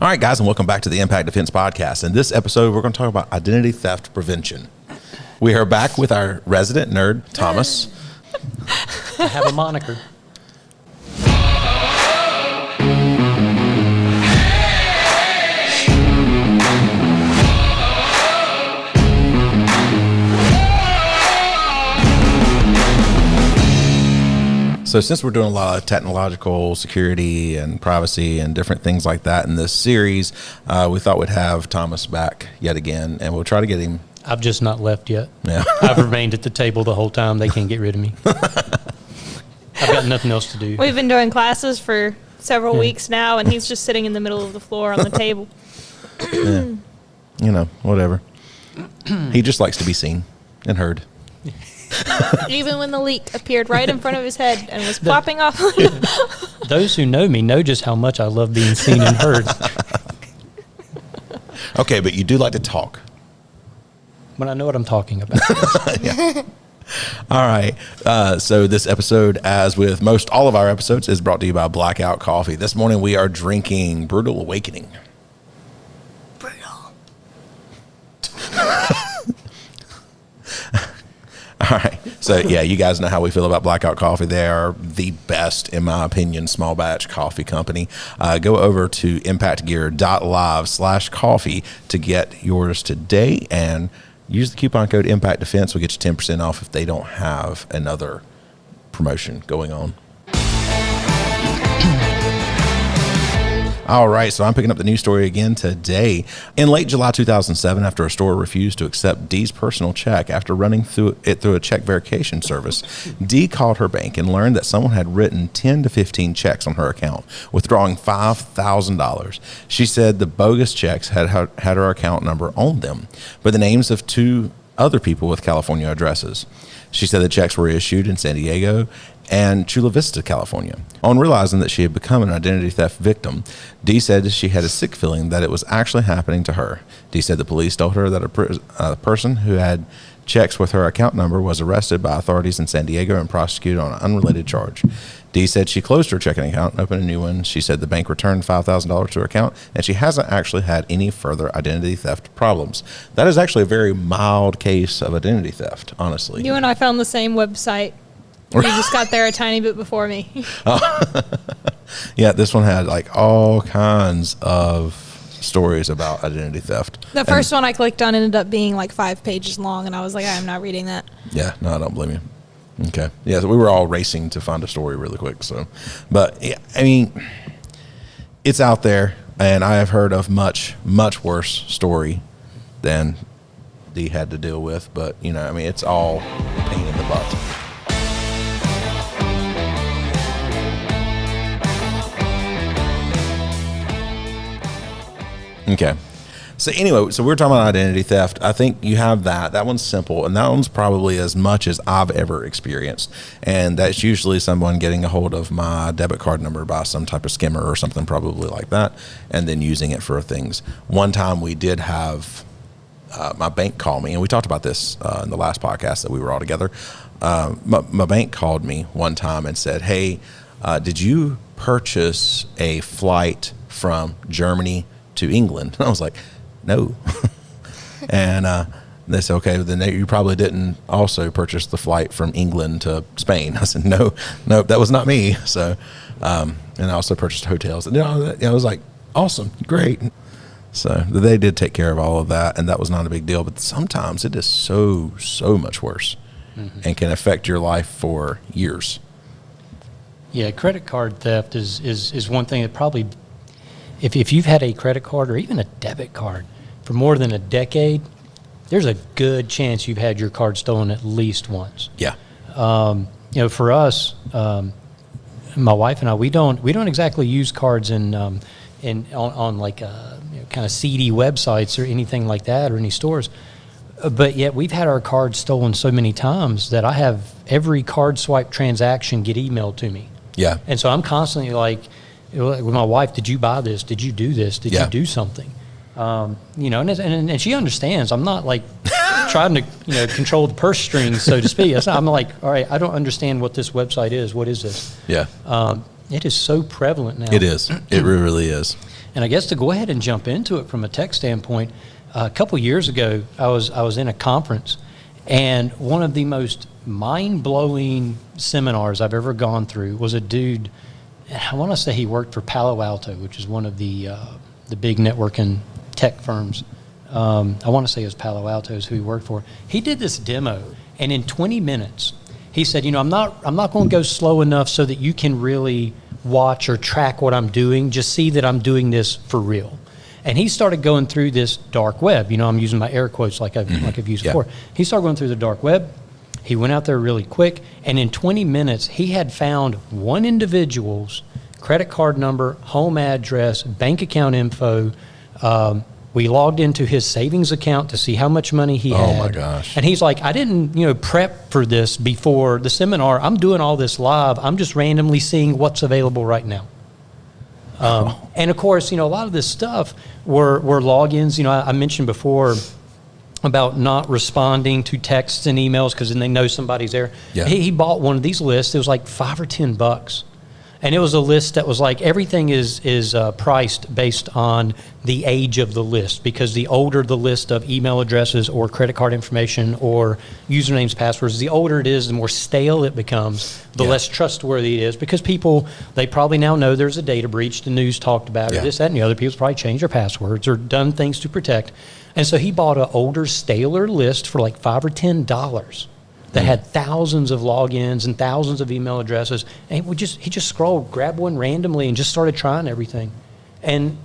All right, guys, and welcome back to the Impact Defense Podcast. In this episode, we're going to talk about identity theft prevention. We are back with our resident nerd, Thomas. I have a moniker. So since we're doing a lot of technological security and privacy and different things like that in this series, we thought we'd have Thomas back yet again, and we'll try to get him. I've just not left yet. Yeah. I've remained at the table the whole time. They can't get rid of me. I've got nothing else to do. We've been doing classes for several weeks now, and he's just sitting in the middle of the floor on the table. Yeah. You know, whatever. He just likes to be seen and heard. Even when the leak appeared right in front of his head and was plopping off. Those who know me know just how much I love being seen and heard. Okay, but you do like to talk. When I know what I'm talking about. Yeah. All right. So this episode, as with most all of our episodes, is brought to you by Blackout Coffee. This morning we are drinking Brutal Awakening. Brutal. All right. So, yeah, you guys know how we feel about Blackout Coffee. They are the best, in my opinion, small batch coffee company. Go over to impactgear.live/coffee to get yours today, and use the coupon code Impact Defense. We'll get you 10% off if they don't have another promotion going on. All right, so I'm picking up the news story again today. In late July 2007, after a store refused to accept Dee's personal check after running through a check verification service, Dee called her bank and learned that someone had written 10 to 15 checks on her account, withdrawing $5,000. She said the bogus checks had her account number on them, but the names of two other people with California addresses. She said the checks were issued in San Diego and Chula Vista, California. On realizing that she had become an identity theft victim, Dee said she had a sick feeling that it was actually happening to her. Dee said the police told her that a person who had checks with her account number was arrested by authorities in San Diego and prosecuted on an unrelated charge. Dee said she closed her checking account and opened a new one. She said the bank returned $5,000 to her account, and she hasn't actually had any further identity theft problems. That is actually a very mild case of identity theft, honestly. You and I found the same website. You just got there a tiny bit before me. Oh. Yeah, this one had like all kinds of stories about identity theft. The first one I clicked on ended up being like 5 pages long, and I was like, I'm not reading that. Yeah, no, I don't blame you. Okay. Yeah, so we were all racing to find a story really quick. So, but yeah, I mean, it's out there, and I have heard of much, much worse story than Dee had to deal with. But, you know, I mean, it's all a pain in the butt. Okay. So anyway, so we're talking about identity theft. I think you have that. That one's simple, and that one's probably as much as I've ever experienced. And that's usually someone getting a hold of my debit card number by some type of skimmer or something probably like that, and then using it for things. One time we did have my bank call me, and we talked about this in the last podcast that we were all together. My bank called me one time and said, hey, did you purchase a flight from Germany to England? And I was like, no. And they said, okay, then you probably didn't also purchase the flight from England to Spain. I said, no, that was not me. So, and I also purchased hotels. And I was like, awesome, great. So they did take care of all of that, and that was not a big deal. But sometimes it is so much worse, and can affect your life for years. Yeah, credit card theft is one thing that probably, if you've had a credit card or even a debit card for more than a decade, there's a good chance you've had your card stolen at least once. Yeah. You know, for us, my wife and I, we don't exactly use cards on like kind of seedy websites or anything like that, or any stores. But yet we've had our cards stolen so many times that I have every card swipe transaction get emailed to me. Yeah. And so I'm constantly like, with my wife, did you buy this? Did you do this? Did you do something? You know, and she understands. I'm not like trying to, control the purse strings, so to speak. I'm like, all right, I don't understand what this website is. What is this? Yeah. It is so prevalent now. It is. It really is. And I guess to go ahead and jump into it from a tech standpoint, a couple years ago, I was in a conference, and one of the most mind-blowing seminars I've ever gone through was a dude, I want to say he worked for Palo Alto, which is one of the big networking tech firms. I want to say it was Palo Alto's who he worked for. He did this demo, and in 20 minutes, he said, I'm not going to go slow enough so that you can really watch or track what I'm doing. Just see that I'm doing this for real. And he started going through this dark web. I'm using my air quotes like I've used before. He started going through the dark web. He went out there really quick, and in 20 minutes, he had found one individual's credit card number, home address, bank account info. We logged into his savings account to see how much money he had. Oh my gosh. And he's like, I didn't, prep for this before the seminar. I'm doing all this live. I'm just randomly seeing what's available right now. And of course, a lot of this stuff were logins. I mentioned before about not responding to texts and emails because then they know somebody's there. Yeah. He bought one of these lists. It was like $5 or $10. And it was a list that was like, everything is priced based on the age of the list, because the older the list of email addresses or credit card information or usernames, passwords, the older it is, the more stale it becomes, the less trustworthy it is, because people, they probably now know there's a data breach, the news talked about it, this, that, and the other. People's probably changed their passwords or done things to protect. And so he bought an older, staler list for like $5 or $10. That had thousands of logins and thousands of email addresses, and he just scrolled, grabbed one randomly, and just started trying everything. And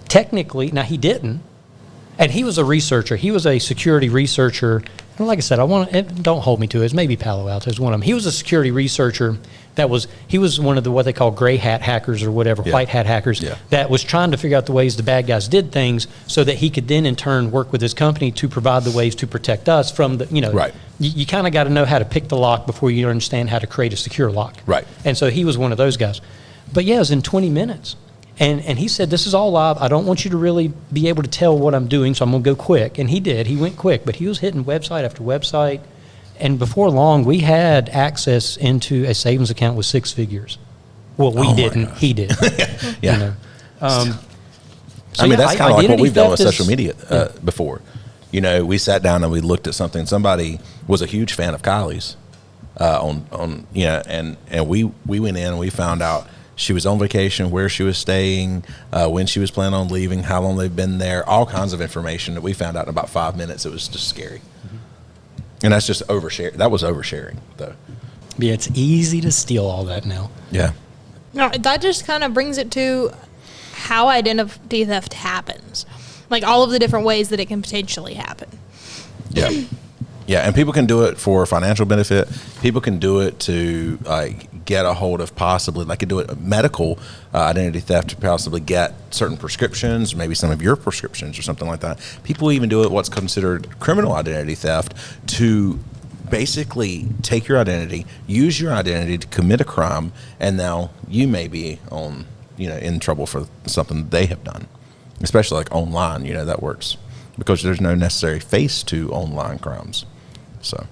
technically, now he didn't, and he was a researcher. He was a security researcher. And like I said, don't hold me to it. It's maybe Palo Alto is one of them. He was a security researcher he was one of the what they call gray hat hackers or whatever, white hat hackers, that was trying to figure out the ways the bad guys did things so that he could then in turn work with his company to provide the ways to protect us from the, Right. You kind of got to know how to pick the lock before you understand how to create a secure lock. Right. And so he was one of those guys. But yeah, it was in 20 minutes. And he said, this is all live. I don't want you to really be able to tell what I'm doing, so I'm going to go quick. And he did. He went quick. But he was hitting website after website. And before long, we had access into a savings account with 6 figures. Well, we didn't. He did. Yeah. So that's kind of like what we've done with theft social media before. We sat down and we looked at something. Somebody was a huge fan of Kylie's and we went in and we found out she was on vacation, where she was staying, when she was planning on leaving, how long they've been there, all kinds of information that we found out in about 5 minutes. It was just scary. And that's just overshare. That was oversharing, though. Yeah, it's easy to steal all that now. Yeah. No, that just kind of brings it to how identity theft happens. Like all of the different ways that it can potentially happen. Yeah. Yeah, and people can do it for financial benefit. People can do it to get a hold of possibly, they could do it medical identity theft to possibly get certain prescriptions, maybe some of your prescriptions or something like that. People even do it what's considered criminal identity theft to basically take your identity, use your identity to commit a crime, and now you may be in trouble for something they have done, especially like online. That works because there's no necessary face to online crimes. So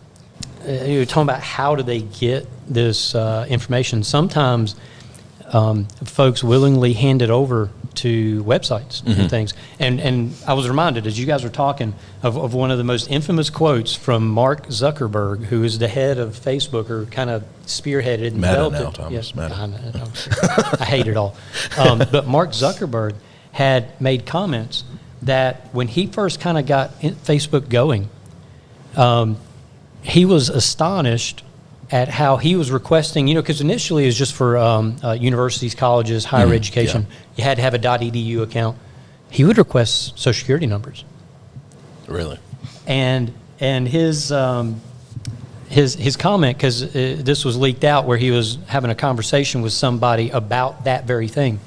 you were talking about how do they get this information. Sometimes folks willingly hand it over to websites and things. And I was reminded as you guys were talking of one of the most infamous quotes from Mark Zuckerberg, who is the head of Facebook, or kind of spearheaded and developed it. Thomas. Yes, I hate it all. But Mark Zuckerberg had made comments that when he first kind of got Facebook going, he was astonished at how he was requesting, because initially it was just for universities, colleges, higher education. You had to have a .edu account. He would request Social Security numbers. Really? And his comment, because this was leaked out where he was having a conversation with somebody about that very thing.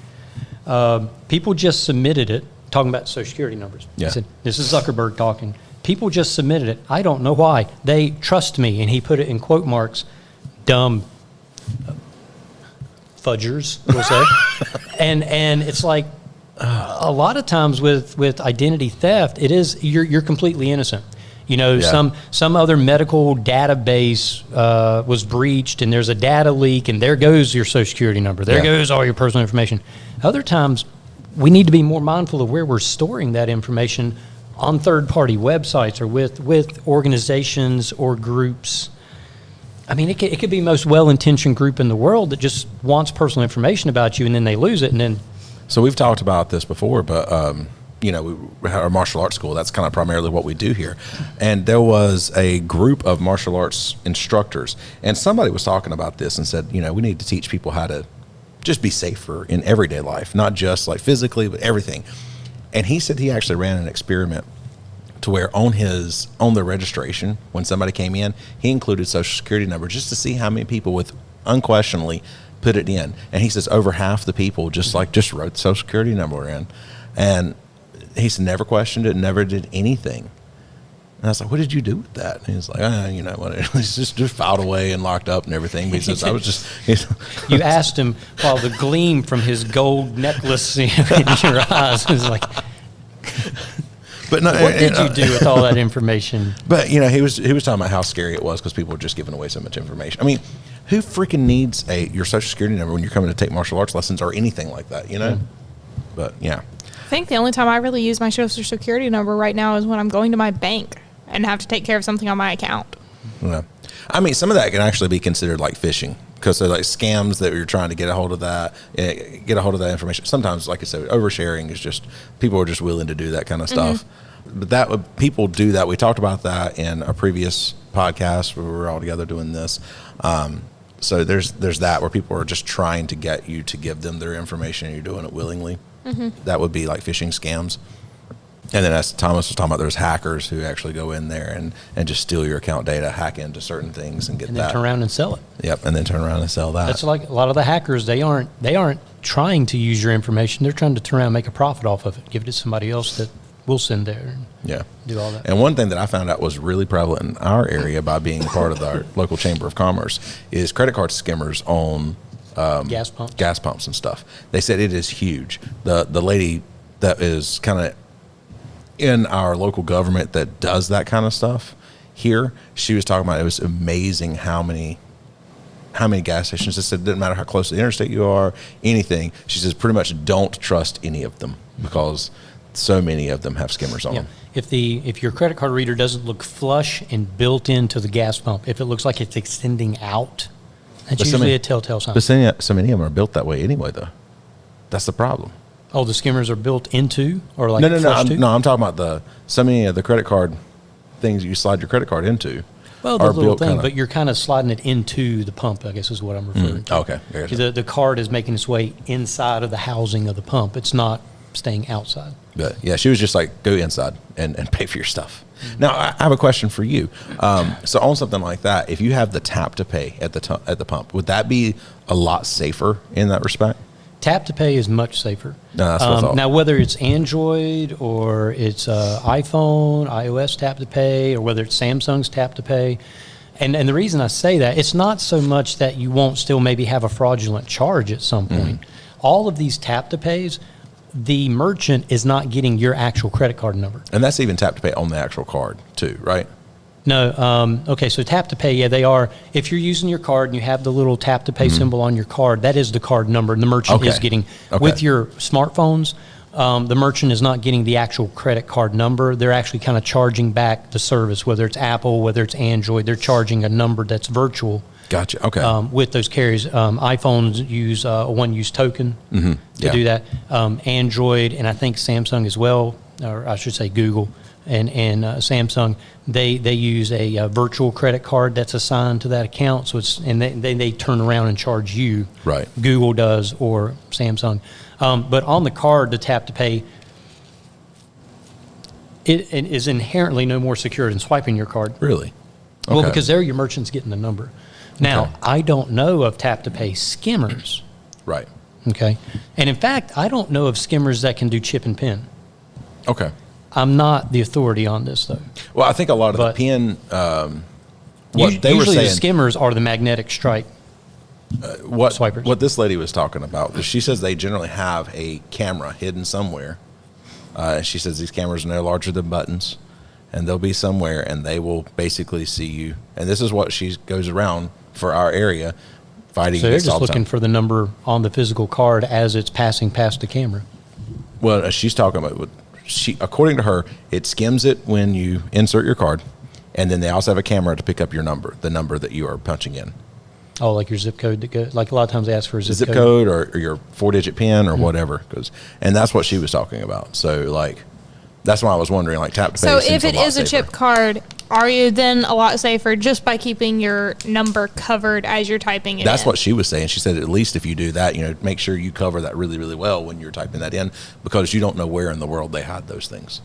People just submitted it, talking about Social Security numbers. Yeah. He said, this is Zuckerberg talking. People just submitted it. I don't know why. They trust me. And he put it in quote marks, dumb fudgers, we'll say. and it's like a lot of times with identity theft, it is you're completely innocent. Some other medical database was breached, and there's a data leak, and there goes your Social Security number. There goes all your personal information. Other times, we need to be more mindful of where we're storing that information on third-party websites or with organizations or groups. I mean, it could be the most well-intentioned group in the world that just wants personal information about you, and then they lose it, and then... So we've talked about this before, but, we had our martial arts school. That's kind of primarily what we do here. And there was a group of martial arts instructors, and somebody was talking about this and said, we need to teach people how to just be safer in everyday life, not just like physically, but everything. And he said he actually ran an experiment to where on the registration, when somebody came in, he included social security number just to see how many people would unquestionably put it in. And he says over half the people just wrote the social security number in. And he said never questioned it, never did anything. And I was like, what did you do with that? And he was like, it's just filed away and locked up and everything. But he says, I was just... You asked him while the gleam from his gold necklace in your eyes was like... But no, what did you do with all that information? But he was talking about how scary it was because people were just giving away so much information. I mean, who freaking needs your social security number when you're coming to take martial arts lessons or anything like that? But yeah, I think the only time I really use my social security number right now is when I'm going to my bank and have to take care of something on my account. Yeah. I mean, some of that can actually be considered like phishing because they're like scams that you're trying to get a hold of that information. Sometimes, like I said, oversharing is just people are just willing to do that kind of stuff. But people do that. We talked about that in a previous podcast where we were all together doing this. So there's that where people are just trying to get you to give them their information and you're doing it willingly. That would be like phishing scams. And then as Thomas was talking about, there's hackers who actually go in there and just steal your account data, hack into certain things and get then turn around and sell it. Yep, and then turn around and sell that. That's like a lot of the hackers. They aren't trying to use your information. They're trying to turn around and make a profit off of it, give it to somebody else that will send there. And do all that. And one thing that I found out was really prevalent in our area by being part of our local chamber of commerce is credit card skimmers on gas pumps and stuff. They said it is huge. The lady that is kind of in our local government that does that kind of stuff here, she was talking about it was amazing how many gas stations. She said it doesn't matter how close to the interstate you are, anything. She says pretty much don't trust any of them because so many of them have skimmers on them. If your credit card reader doesn't look flush and built into the gas pump, if it looks like it's extending out, that's usually a telltale sign. But so many of them are built that way anyway, though. That's the problem. Oh, the skimmers are built into, or like no. I'm talking about so many of the credit card things you slide your credit card into. Well, the little thing, but you're kind of sliding it into the pump, I guess is what I'm referring to. Okay. The card is making its way inside of the housing of the pump. It's not staying outside. But yeah, she was just like, go inside and pay for your stuff. Now, I have a question for you. So on something like that, if you have the tap to pay at the pump, would that be a lot safer in that respect? Tap to pay is much safer. No, that's what I thought. Now, whether it's Android or it's iPhone, iOS tap to pay, or whether it's Samsung's tap to pay, and the reason I say that, it's not so much that you won't still maybe have a fraudulent charge at some point. All of these tap to pays, the merchant is not getting your actual credit card number. And that's even tap to pay on the actual card too, right? No. Okay, so tap to pay, they are. If you're using your card and you have the little tap to pay symbol on your card, that is the card number, and the merchant is getting. With your smartphones, the merchant is not getting the actual credit card number. They're actually kind of charging back the service, whether it's Apple, whether it's Android. They're charging a number that's virtual. Gotcha. Okay. With those carriers, iPhones use a one-use token to do that. Android and I think Samsung as well, or I should say Google and Samsung, they use a virtual credit card that's assigned to that account. So it's they turn around and charge you. Right. Google does or Samsung, but on the card, the tap to pay. It is inherently no more secure than swiping your card. Really? Okay. Well, because there your merchant's getting the number. Now, I don't know of tap-to-pay skimmers. Right. Okay. And in fact, I don't know of skimmers that can do chip and pin. Okay. I'm not the authority on this, though. Well, I think a lot of the pin, what they were usually saying, the skimmers are the magnetic stripe swipers. What this lady was talking about was she says they generally have a camera hidden somewhere. She says these cameras are no larger than buttons, and they'll be somewhere, and they will basically see you. And this is what she goes around for our area fighting. So they're just looking for the number on the physical card as it's passing past the camera. Well, she's talking about according to her, it skims it when you insert your card, and then they also have a camera to pick up your number, the number that you are punching in. Oh, like your zip code that goes, like a lot of times they ask for a zip code or your 4-digit PIN or whatever, and that's what she was talking about. So like, that's why I was wondering, like, tap to pay. So seems if it is a chip card, are you then a lot safer just by keeping your number covered as you're typing it in? That's what she was saying. She said at least if you do that, make sure you cover that really, really well when you're typing that in, because you don't know where in the world they hide those things.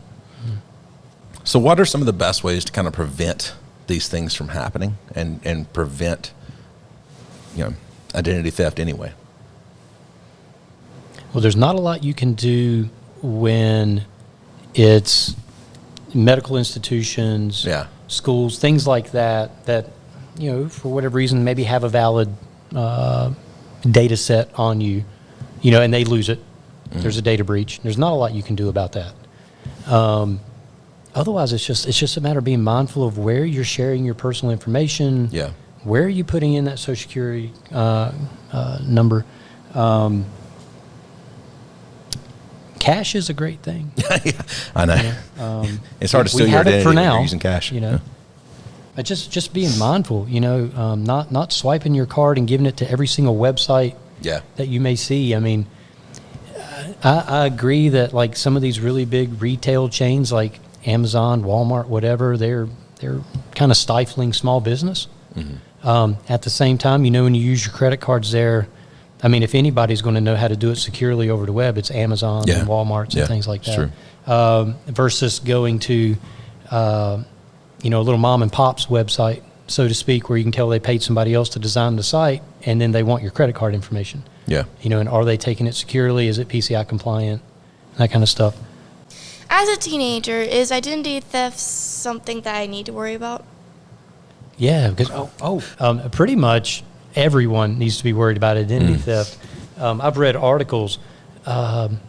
So what are some of the best ways to kind of prevent these things from happening and prevent identity theft anyway? Well, there's not a lot you can do when it's medical institutions, schools, things like that, for whatever reason, maybe have a valid data set on you, and they lose it. There's a data breach. There's not a lot you can do about that. Otherwise, it's just a matter of being mindful of where you're sharing your personal information. Yeah. Where are you putting in that Social Security number? Cash is a great thing. Yeah, I know. It's hard to steal your identity for now, when you're using cash. But just being mindful. Not swiping your card and giving it to every single website that you may see. I mean, I agree that like some of these really big retail chains like Amazon, Walmart, whatever, they're kind of stifling small business. At the same time, when you use your credit cards there, I mean, if anybody's going to know how to do it securely over the web, it's Amazon and Walmart's and things like that. Versus going to, a little mom and pop's website, so to speak, where you can tell they paid somebody else to design the site, and then they want your credit card information. Yeah. And are they taking it securely? Is it PCI compliant? That kind of stuff. As a teenager, is identity theft something that I need to worry about? Yeah, because pretty much everyone needs to be worried about identity theft. I've read articles, and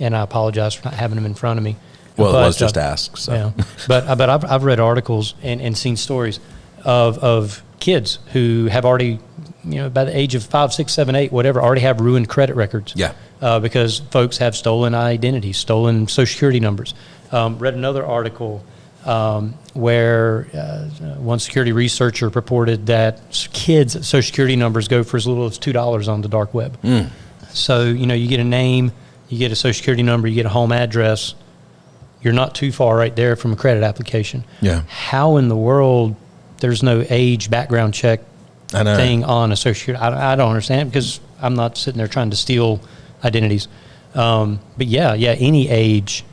I apologize for not having them in front of me. Well, it was just asked. So. Yeah. But I've read articles and seen stories of kids who have already, by the age of 5, 6, 7, 8, whatever, already have ruined credit records. Yeah. Because folks have stolen identities, stolen Social Security numbers. Read another article where one security researcher purported that kids' Social Security numbers go for as little as $2 on the dark web. So, you get a name, you get a Social Security number, you get a home address. You're not too far right there from a credit application. Yeah. How in the world there's no age background check thing on a Social Security? I don't understand, because I'm not sitting there trying to steal identities. But any age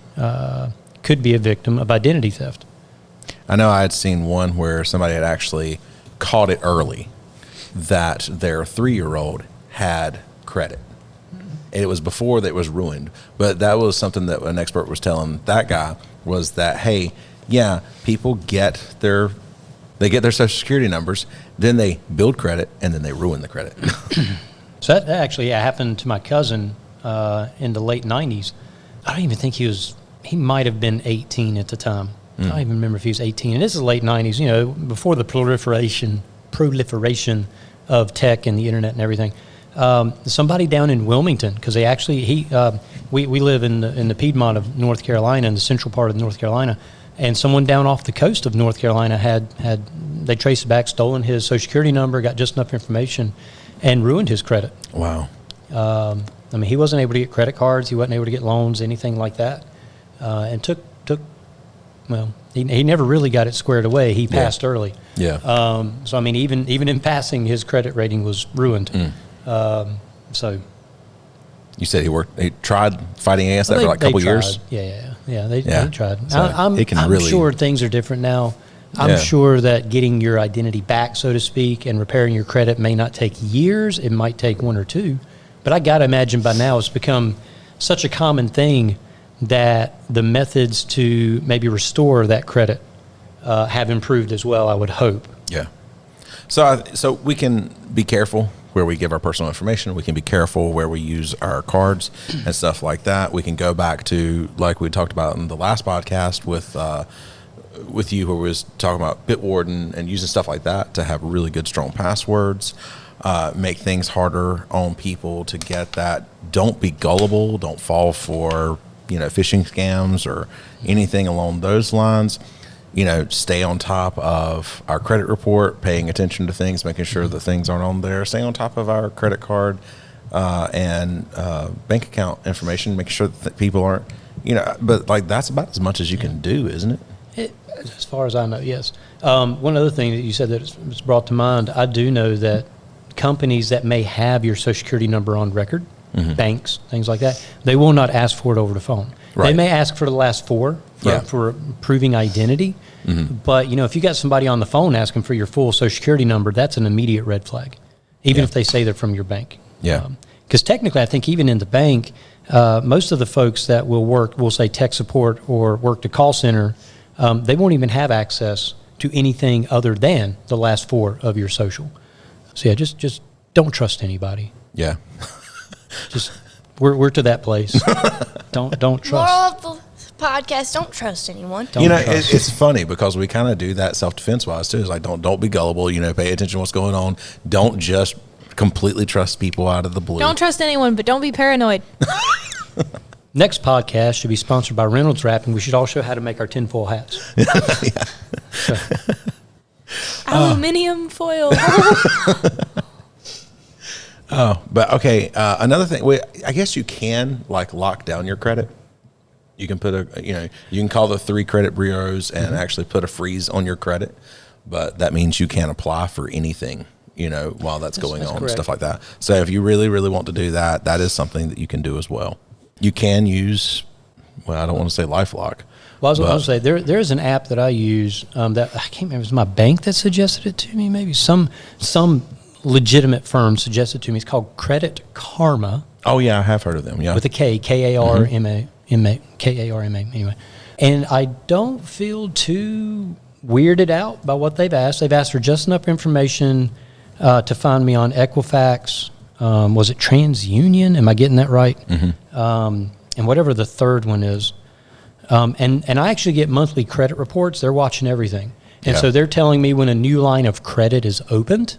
could be a victim of identity theft. I know I had seen one where somebody had actually caught it early that their 3-year-old had credit. It was before that it was ruined, but that was something that an expert was telling that guy, was that, hey, people get their Social Security numbers, then they build credit, and then they ruin the credit. So that actually happened to my cousin in the late 90s. I don't even think he might have been 18 at the time. I don't even remember if he was 18. And this is the late 90s, before the proliferation of tech and the internet and everything. Somebody down in Wilmington, because we live in the Piedmont of North Carolina, in the central part of North Carolina, and someone down off the coast of North Carolina they traced it back, stolen his Social Security number, got just enough information, and ruined his credit. Wow. He wasn't able to get credit cards, he wasn't able to get loans, anything like that, and he never really got it squared away. He passed early. Yeah. So even in passing, his credit rating was ruined. So. You said he tried fighting against that for like a couple years? Yeah. They tried. So I'm sure things are different now. I'm sure that getting your identity back, so to speak, and repairing your credit may not take years. It might take 1 or 2. But I got to imagine by now it's become such a common thing that the methods to maybe restore that credit have improved as well, I would hope. Yeah. So we can be careful where we give our personal information. We can be careful where we use our cards and stuff like that. We can go back to, like we talked about in the last podcast with you, where we was talking about Bitwarden and using stuff like that to have really good, strong passwords, make things harder on people to get that. Don't be gullible. Don't fall for phishing scams or anything along those lines, stay on top of our credit report, paying attention to things, making sure that things aren't on there, stay on top of our credit card and bank account information, making sure that people aren't, but like that's about as much as you can do, isn't it? As far as I know, yes. One other thing that you said that was brought to mind, I do know that companies that may have your Social Security number on record, banks, things like that, they will not ask for it over the phone. Right. They may ask for the last four for proving identity, but if you got somebody on the phone asking for your full Social Security number, that's an immediate red flag, even if they say they're from your bank. Yeah. Because technically, I think even in the bank, most of the folks that will work, we'll say tech support or work the call center, they won't even have access to anything other than the last four of your social. So yeah, just don't trust anybody. Yeah. Just we're to that place. Don't trust. Moral of the podcast: don't trust anyone. Don't trust. It's funny because we kind of do that self-defense wise too. It's like don't be gullible. Pay attention to what's going on. Don't just completely trust people out of the blue. Don't trust anyone, but don't be paranoid. Next podcast should be sponsored by Reynolds Wrapping. We should all show how to make our tinfoil hats. Aluminium foil. Oh, but okay. Another thing, I guess you can lock down your credit. You can put you can call the 3 credit bureaus and actually put a freeze on your credit, but that means you can't apply for anything, while that's going on, correct. Stuff like that. So if you really, really want to do that, that is something that you can do as well. You can use, I don't want to say LifeLock. Well, I was going to say, there is an app that I use that I can't remember. It was my bank that suggested it to me. Maybe some legitimate firm suggested it to me. It's called Credit Karma. Oh yeah, I have heard of them. Yeah, with a K, K-A-R-M-A, K-A-R-M-A. Anyway, and I don't feel too weirded out by what they've asked. They've asked for just enough information to find me on Equifax. Was it TransUnion? Am I getting that right? And whatever the third one is. And I actually get monthly credit reports. They're watching everything. And so they're telling me when a new line of credit is opened,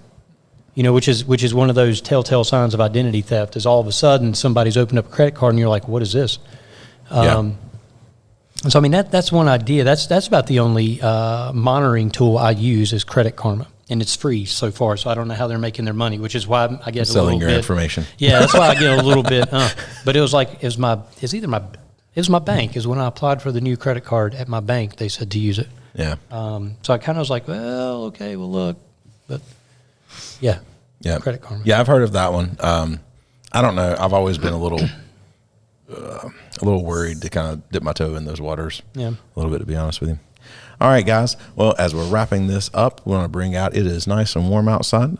which is one of those telltale signs of identity theft, is all of a sudden somebody's opened up a credit card and you're like, what is this? So, I mean, that's one idea. That's about the only monitoring tool I use is Credit Karma. And it's free so far, so I don't know how they're making their money, which is why I get selling a little your bit, information. Yeah, that's why I get a little bit. But it was my bank. Is when I applied for the new credit card at my bank, they said to use it. Yeah. So I kind of was like, well, okay, well look, but yeah. Credit Karma. Yeah, I've heard of that one. I don't know. I've always been a little worried to kind of dip my toe in those waters. Yeah. A little bit, to be honest with you. All right, guys. Well, as we're wrapping this up, we want to bring out, it is nice and warm outside.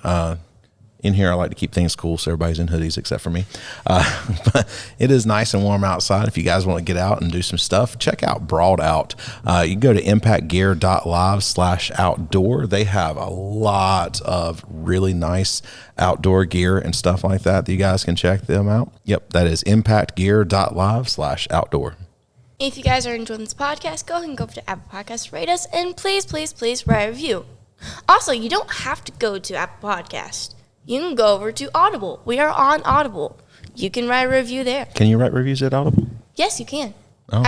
In here, I like to keep things cool, so everybody's in hoodies except for me. But it is nice and warm outside. If you guys want to get out and do some stuff, check out Broad Out. You can go to impactgear.live/outdoor. They have a lot of really nice outdoor gear and stuff like that you guys can check them out. Yep, that is impactgear.live/outdoor. If you guys are enjoying this podcast, go ahead and go over to Apple Podcasts, rate us, and please, please, please write a review. Also, you don't have to go to Apple Podcasts. You can go over to Audible. We are on Audible. You can write a review there. Can you write reviews at Audible? Yes, you can. Oh.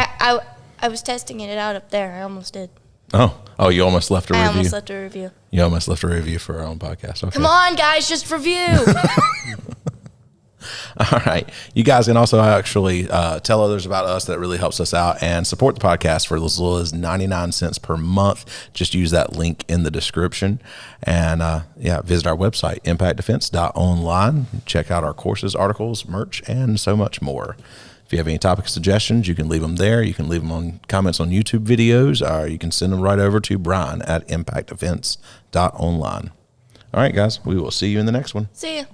I was testing it out up there. I almost did. Oh, you almost left a review. I almost left a review. You almost left a review for our own podcast. Okay. Come on, guys, just review. All right. You guys can also actually tell others about us. That really helps us out, and support the podcast for as little as 99 cents per month. Just use that link in the description. And visit our website, impactdefense.online. Check out our courses, articles, merch, and so much more. If you have any topic suggestions, you can leave them there. You can leave them on comments on YouTube videos, or you can send them right over to Brian at impactdefense.online. All right, guys. We will see you in the next one. See ya.